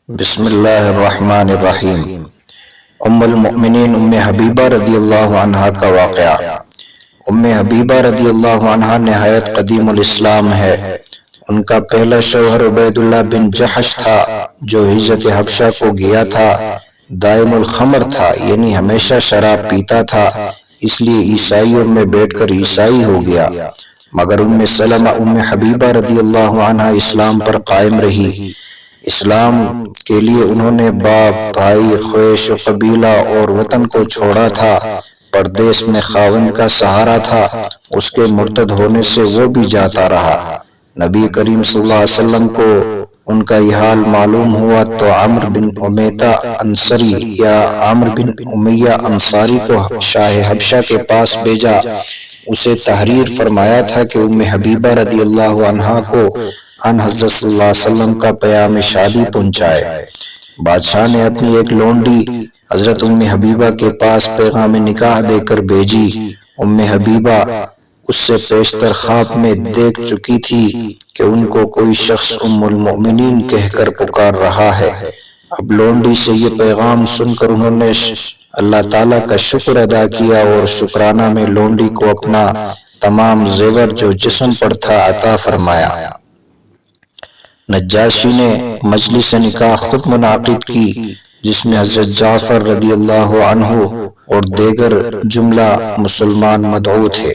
بسم اللہ الرحمن الرحیم۔ ام المؤمنین ام حبیبہ رضی اللہ عنہا کا واقعہ۔ ام حبیبہ رضی اللہ عنہا نہایت قدیم الاسلام ہے۔ ان کا پہلا شوہر عبید اللہ بن جحش تھا جو ہجرت حبشہ کو گیا تھا۔ دائم الخمر تھا، یعنی ہمیشہ شراب پیتا تھا، اس لیے عیسائیوں میں بیٹھ کر عیسائی ہو گیا۔ مگر ام سلمہ ام حبیبہ رضی اللہ عنہا اسلام پر قائم رہی۔ اسلام کے لیے انہوں نے باپ، بھائی، خویش و قبیلہ اور وطن کو چھوڑا تھا۔ پردیس میں خاوند کا سہارا تھا، اس کے مرتد ہونے سے وہ بھی جاتا رہا۔ نبی کریم صلی اللہ علیہ وسلم کو ان کا یہ حال معلوم ہوا تو عمرو بن امیہ انصاری یا عمرو بن امیہ انصاری کو شاہ حبشہ کے پاس بھیجا۔ اسے تحریر فرمایا تھا کہ ام حبیبہ رضی اللہ عنہا کو ان حضرت صلی اللہ علیہ وسلم کا پیام شادی پہنچائے۔ بادشاہ نے اپنی ایک لونڈی حضرت ام حبیبہ کے پاس پیغام نکاح دے کر بھیجی۔ ام حبیبہ اس سے پیشتر خواب میں دیکھ چکی تھی کہ ان کو کوئی شخص ام المؤمنین کہہ کر پکار رہا ہے۔ اب لونڈی سے یہ پیغام سن کر انہوں نے اللہ تعالیٰ کا شکر ادا کیا اور شکرانہ میں لونڈی کو اپنا تمام زیور جو جسم پر تھا عطا فرمایا۔ نجاشی نے مجلس نکاح خود منعقد کی جس میں حضرت جعفر رضی اللہ عنہ اور دیگر جملہ مسلمان مدعو تھے۔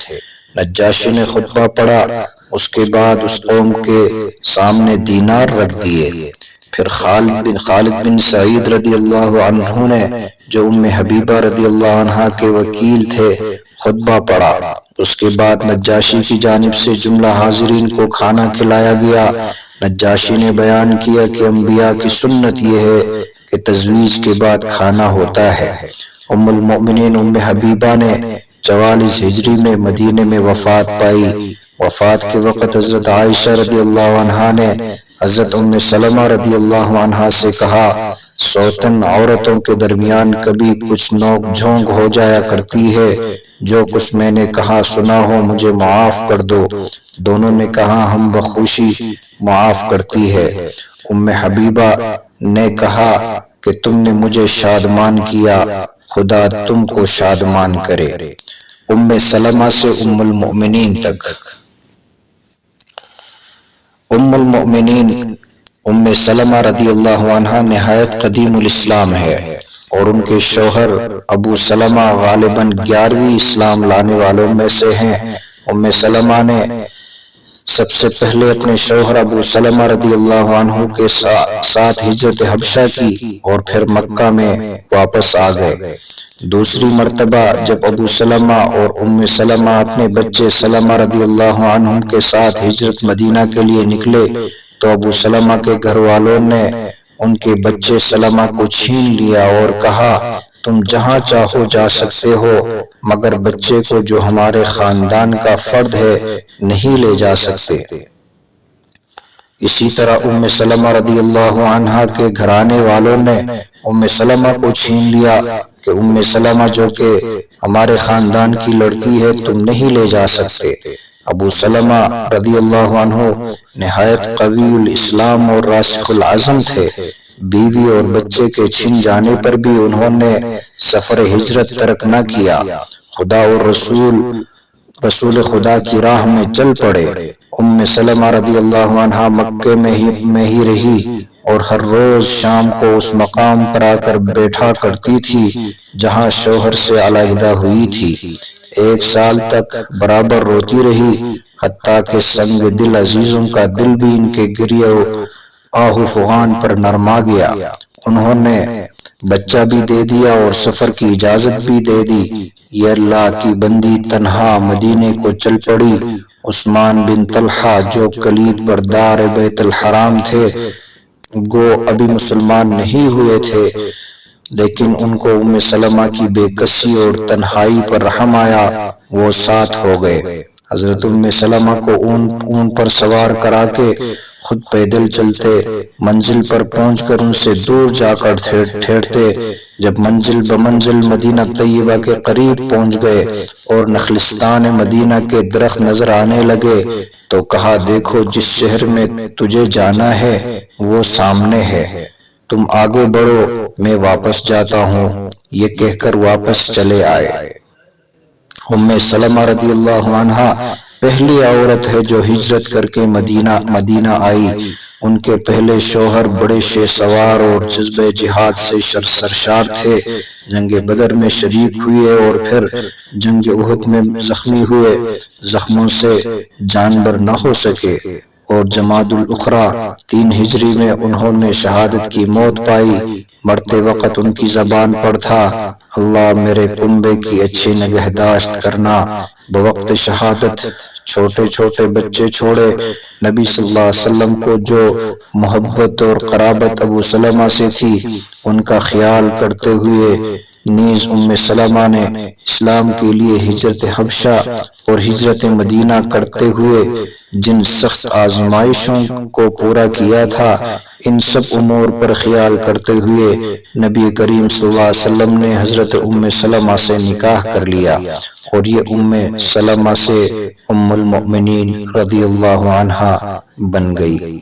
نجاشی نے خطبہ پڑھا، اس کے بعد اس قوم کے سامنے دینار رکھ دیے۔ پھر خالد بن سعید رضی اللہ عنہ نے جو ام حبیبہ رضی اللہ عنہا کے وکیل تھے خطبہ پڑھا۔ اس کے بعد نجاشی کی جانب سے جملہ حاضرین کو کھانا کھلایا گیا۔ نجاشی نے بیان کیا کہ انبیاء کی سنت یہ ہے کہ تزویج کے بعد کھانا ہوتا ہے۔ ام المؤمنین ام حبیبہ نے 44 ہجری میں مدینے میں وفات پائی۔ وفات کے وقت حضرت عائشہ رضی اللہ عنہا نے حضرت ام سلمہ رضی اللہ عنہا سے کہا، سوتن عورتوں کے درمیان کبھی کچھ نوک جھونک ہو جایا کرتی ہے، جو کچھ میں نے کہا سنا ہو مجھے معاف کر دو۔ دونوں نے کہا ہم بخوشی معاف کرتی ہے۔ ام حبیبہ نے کہا کہ تم نے مجھے شادمان کیا، خدا تم کو شادمان کرے۔ ام سلمہ سے ام المؤمنین تک۔ ام المؤمنین ام سلمہ رضی اللہ عنہا نہایت قدیم الاسلام ہے اور ان کے شوہر ابو سلمہ غالباً 11ویں اسلام لانے والوں میں سے ہیں۔ ام سلمہ نے سب سے پہلے اپنے شوہر ابو سلمہ رضی اللہ عنہ کے ساتھ ہجرت حبشہ کی اور پھر مکہ میں واپس آ گئے۔ دوسری مرتبہ جب ابو سلمہ اور ام سلمہ اپنے بچے سلمہ رضی اللہ عنہ کے ساتھ ہجرت مدینہ کے لیے نکلے تو ابو سلمہ کے گھر والوں نے ان کے بچے سلمہ کو چھین لیا اور کہا تم جہاں چاہو جا سکتے ہو مگر بچے کو جو ہمارے خاندان کا فرد ہے نہیں لے جا سکتے۔ اسی طرح ام سلمہ رضی اللہ عنہا کے گھرانے والوں نے ام سلمہ کو چھین لیا کہ ام سلمہ جو کہ ہمارے خاندان کی لڑکی ہے تم نہیں لے جا سکتے۔ ابو سلمہ رضی اللہ عنہ نہایت قوی الاسلام اور راسخ العزم تھے۔ بیوی اور بچے کے چھن جانے پر بھی انہوں نے سفر ہجرت ترک نہ کیا، خدا اور رسول خدا کی راہ میں چل پڑے۔ ام سلمہ رضی اللہ عنہا مکے میں ہی رہی اور ہر روز شام کو اس مقام پر آ کر بیٹھا کرتی تھی جہاں شوہر سے علیحدہ ہوئی تھی۔ 1 سال تک برابر روتی رہی، حتیٰ کہ سنگ دل عزیزوں کا دل بھی ان کے گریہ و آہ فغان پر نرما گیا۔ انہوں نے بچہ بھی دے دیا اور سفر کی اجازت بھی دے دی۔ یہ اللہ کی بندی تنہا مدینے کو چل پڑی۔ عثمان بن طلحہ جو کلید بردار بیت الحرام تھے گو ابھی مسلمان نہیں ہوئے تھے، لیکن ان کو ام سلمہ کی بے کسی اور تنہائی پر رحم آیا، وہ ساتھ ہو گئے۔ حضرت ام سلمہ کو اون پر سوار کرا کے خود پیدل چلتے، منزل پر پہنچ کر ان سے دور جا کر ٹھہرتے۔ جب منزل بمنزل مدینہ طیبہ کے قریب پہنچ گئے اور نخلستان مدینہ کے درخت نظر آنے لگے تو کہا دیکھو جس شہر میں تجھے جانا ہے وہ سامنے ہے، تم آگے بڑھو میں واپس جاتا ہوں، یہ کہہ کر واپس چلے آئے۔ سلمہ رضی اللہ عنہا پہلی عورت ہے جو ہجرت کر کے مدینہ آئی۔ ان کے پہلے شوہر بڑے شہ سوار اور جذبہ جہاد سے سرشار تھے، جنگ بدر میں شریک ہوئے اور پھر جنگ احد میں زخمی ہوئے، زخموں سے جانبر نہ ہو سکے، اور جمادی الاخری 3 ہجری میں انہوں نے شہادت کی موت پائی۔ مرتے وقت ان کی زبان پر تھا، اللہ میرے کنبے کی اچھی نگہداشت کرنا۔ بوقت شہادت چھوٹے چھوٹے بچے چھوڑے۔ نبی صلی اللہ علیہ وسلم کو جو محبت اور قرابت ابو سلمہ سے تھی، ان کا خیال کرتے ہوئے نیز سلمہ نے اسلام کے لیے ہجرت حبشہ اور ہجرت مدینہ کرتے ہوئے جن سخت آزمائشوں کو پورا کیا تھا، ان سب امور پر خیال کرتے ہوئے نبی کریم صلی اللہ علیہ وسلم نے حضرت سلمہ سے نکاح کر لیا، اور یہ سلمہ سے المؤمنین رضی اللہ عنہا بن گئی۔